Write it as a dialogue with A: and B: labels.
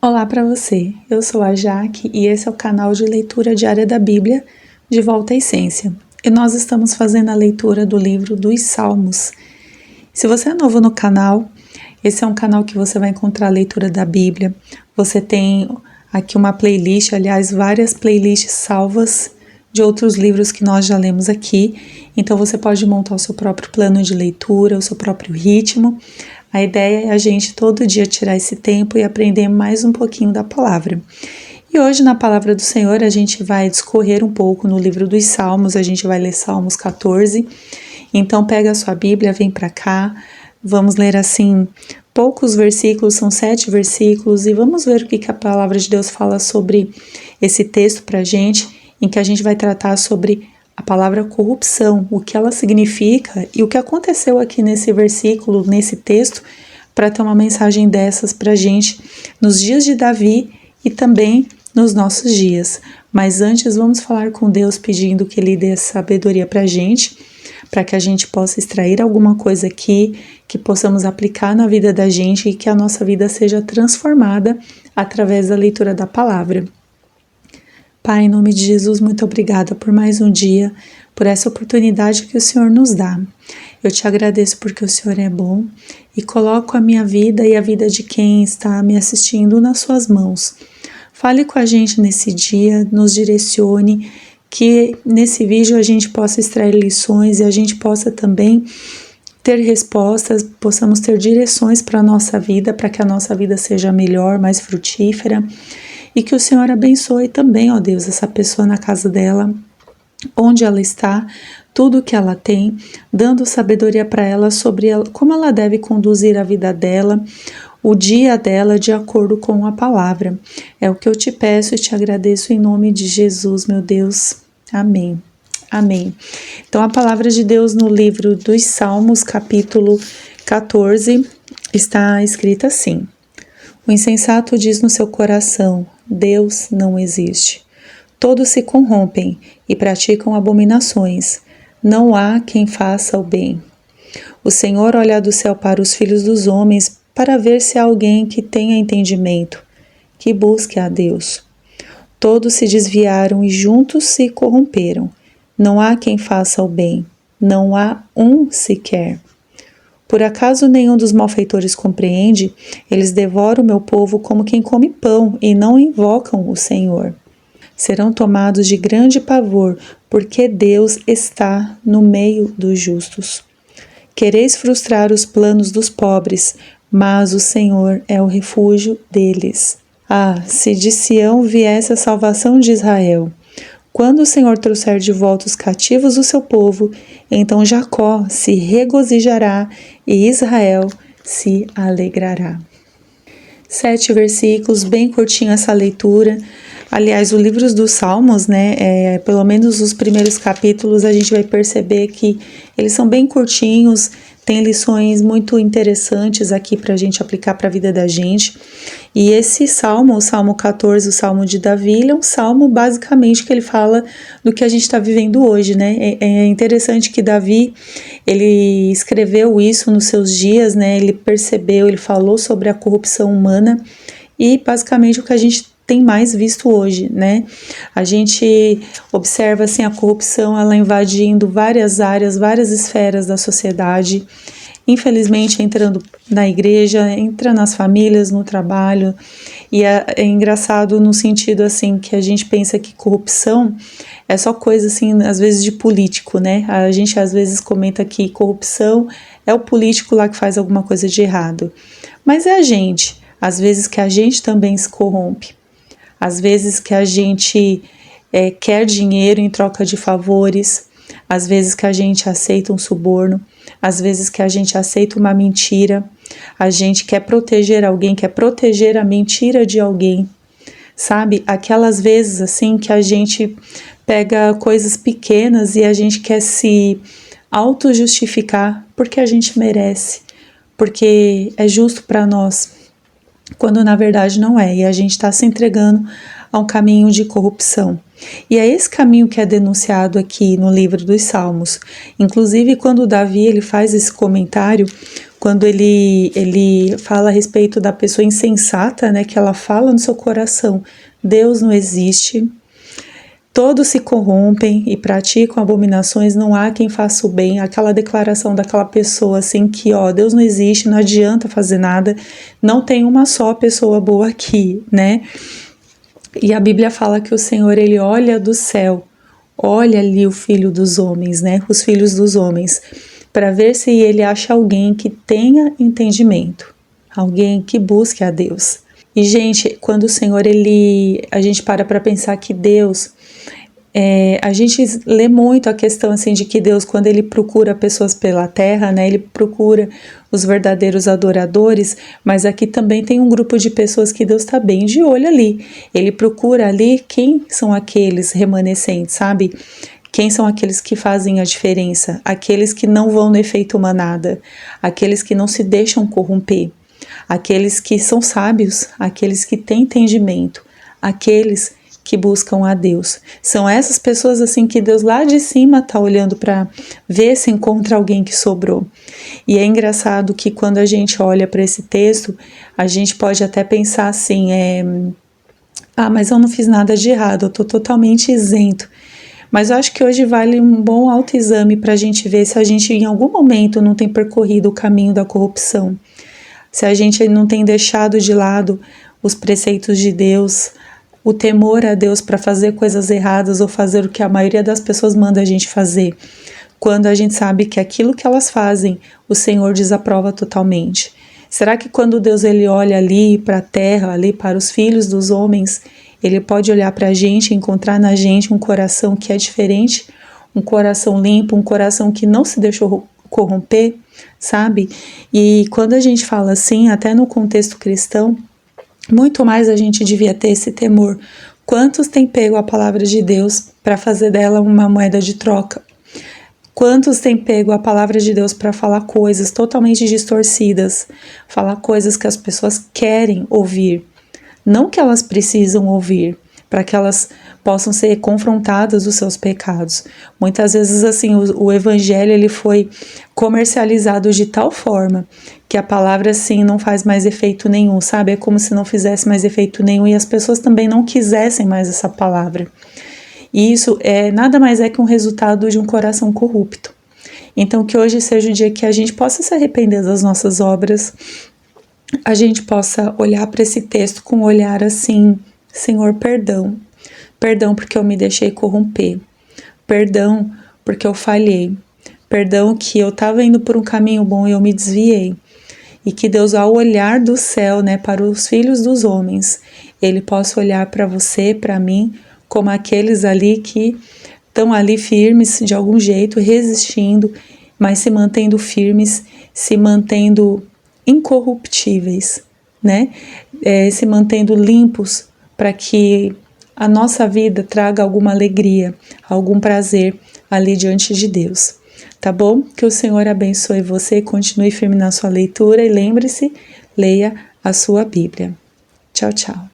A: Olá para você, eu sou a Jaque e esse é o canal de leitura diária da Bíblia, De Volta à Essência. E nós estamos fazendo a leitura do livro dos Salmos. Se você é novo no canal, esse é um canal que você vai encontrar a leitura da Bíblia. Você tem aqui uma playlist, aliás, várias playlists salvas de outros livros que nós já lemos aqui. Então você pode montar o seu próprio plano de leitura, o seu próprio ritmo. A ideia é a gente todo dia tirar esse tempo e aprender mais um pouquinho da palavra. E hoje na palavra do Senhor a gente vai discorrer um pouco no livro dos Salmos, a gente vai ler Salmos 14. Então pega a sua Bíblia, vem para cá, vamos ler assim poucos versículos, são 7 versículos, e vamos ver o que a palavra de Deus fala sobre esse texto para a gente, em que a gente vai tratar sobre a palavra corrupção, o que ela significa e o que aconteceu aqui nesse versículo, nesse texto, para ter uma mensagem dessas para a gente nos dias de Davi e também nos nossos dias. Mas antes vamos falar com Deus pedindo que Ele dê sabedoria para a gente, para que a gente possa extrair alguma coisa aqui, que possamos aplicar na vida da gente e que a nossa vida seja transformada através da leitura da palavra. Pai, em nome de Jesus, muito obrigada por mais um dia, por essa oportunidade que o Senhor nos dá. Eu te agradeço porque o Senhor é bom e coloco a minha vida e a vida de quem está me assistindo nas suas mãos. Fale com a gente nesse dia, nos direcione, que nesse vídeo a gente possa extrair lições e a gente possa também ter respostas, possamos ter direções para a nossa vida, para que a nossa vida seja melhor, mais frutífera. E que o Senhor abençoe também, ó Deus, essa pessoa na casa dela, onde ela está, tudo que ela tem, dando sabedoria para ela sobre como ela deve conduzir a vida dela, o dia dela de acordo com a palavra. É o que eu te peço e te agradeço em nome de Jesus, meu Deus. Amém. Amém. Então a palavra de Deus no livro dos Salmos, capítulo 14, está escrita assim: O insensato diz no seu coração: Deus não existe. Todos se corrompem e praticam abominações. Não há quem faça o bem. O Senhor olha do céu para os filhos dos homens para ver se há alguém que tenha entendimento, que busque a Deus. Todos se desviaram e juntos se corromperam. Não há quem faça o bem. Não há um sequer. Por acaso nenhum dos malfeitores compreende? Eles devoram o meu povo como quem come pão e não invocam o Senhor. Serão tomados de grande pavor, porque Deus está no meio dos justos. Quereis frustrar os planos dos pobres, mas o Senhor é o refúgio deles. Ah, se de Sião viesse a salvação de Israel! Quando o Senhor trouxer de volta os cativos do seu povo, então Jacó se regozijará e Israel se alegrará. 7 versículos, bem curtinho essa leitura. Aliás, o livro dos Salmos, pelo menos os primeiros capítulos, a gente vai perceber que eles são bem curtinhos, tem lições muito interessantes aqui para a gente aplicar para a vida da gente. E esse salmo, o Salmo 14, o Salmo de Davi, ele é um salmo basicamente que ele fala do que a gente está vivendo hoje, né? É interessante que Davi, ele escreveu isso nos seus dias, né? Ele percebeu, ele falou sobre a corrupção humana e basicamente o que a gente tem mais visto hoje, né? A gente observa assim a corrupção, ela invadindo várias áreas, várias esferas da sociedade, infelizmente entrando na igreja, entra nas famílias, no trabalho, e é engraçado no sentido assim que a gente pensa que corrupção é só coisa assim, às vezes de político, né? A gente às vezes comenta que corrupção é o político lá que faz alguma coisa de errado, mas é a gente, às vezes que a gente também se corrompe. Às vezes que a gente quer dinheiro em troca de favores, às vezes que a gente aceita um suborno, às vezes que a gente aceita uma mentira, a gente quer proteger alguém, quer proteger a mentira de alguém, sabe? Aquelas vezes assim que a gente pega coisas pequenas e a gente quer se auto-justificar porque a gente merece, porque é justo para nós, quando na verdade não é, e a gente está se entregando a um caminho de corrupção. E é esse caminho que é denunciado aqui no livro dos Salmos. Inclusive, quando Davi ele faz esse comentário, quando ele fala a respeito da pessoa insensata, né, que ela fala no seu coração, Deus não existe, todos se corrompem e praticam abominações, não há quem faça o bem, aquela declaração daquela pessoa assim que, ó, Deus não existe, não adianta fazer nada, não tem uma só pessoa boa aqui, né? E a Bíblia fala que o Senhor, ele olha do céu, olha ali o filho dos homens, né? Os filhos dos homens, para ver se ele acha alguém que tenha entendimento, alguém que busque a Deus. E, gente, quando o Senhor, a gente para pensar que Deus, a gente lê muito a questão assim de que Deus, quando ele procura pessoas pela terra, né, ele procura os verdadeiros adoradores, mas aqui também tem um grupo de pessoas que Deus está bem de olho ali. Ele procura ali quem são aqueles remanescentes, sabe? Quem são aqueles que fazem a diferença? Aqueles que não vão no efeito manada, aqueles que não se deixam corromper, aqueles que são sábios, aqueles que têm entendimento, aqueles que buscam a Deus. São essas pessoas assim que Deus lá de cima está olhando para ver se encontra alguém que sobrou. E é engraçado que quando a gente olha para esse texto, a gente pode até pensar assim, mas eu não fiz nada de errado, eu estou totalmente isento. Mas eu acho que hoje vale um bom autoexame para a gente ver se a gente em algum momento não tem percorrido o caminho da corrupção, se a gente não tem deixado de lado os preceitos de Deus, o temor a Deus para fazer coisas erradas ou fazer o que a maioria das pessoas manda a gente fazer, quando a gente sabe que aquilo que elas fazem, o Senhor desaprova totalmente. Será que quando Deus ele olha ali para a terra, ali para os filhos dos homens, ele pode olhar para a gente e encontrar na gente um coração que é diferente, um coração limpo, um coração que não se deixou corromper, sabe? E quando a gente fala assim, até no contexto cristão, muito mais a gente devia ter esse temor. Quantos têm pego a palavra de Deus para fazer dela uma moeda de troca? Quantos têm pego a palavra de Deus para falar coisas totalmente distorcidas, falar coisas que as pessoas querem ouvir, não que elas precisam ouvir, para que elas possam ser confrontadas dos seus pecados. Muitas vezes assim o evangelho ele foi comercializado de tal forma que a palavra assim não faz mais efeito nenhum, sabe? É como se não fizesse mais efeito nenhum e as pessoas também não quisessem mais essa palavra. E isso nada mais é que um resultado de um coração corrupto. Então que hoje seja o dia que a gente possa se arrepender das nossas obras, a gente possa olhar para esse texto com um olhar assim, Senhor, perdão. Perdão porque eu me deixei corromper. Perdão porque eu falhei. Perdão que eu estava indo por um caminho bom e eu me desviei. E que Deus, ao olhar do céu, né, para os filhos dos homens, Ele possa olhar para você, para mim, como aqueles ali que estão ali firmes de algum jeito, resistindo, mas se mantendo firmes, se mantendo incorruptíveis, né? Se mantendo limpos para que a nossa vida traga alguma alegria, algum prazer ali diante de Deus. Tá bom? Que o Senhor abençoe você, continue firme na sua leitura e lembre-se, leia a sua Bíblia. Tchau, tchau.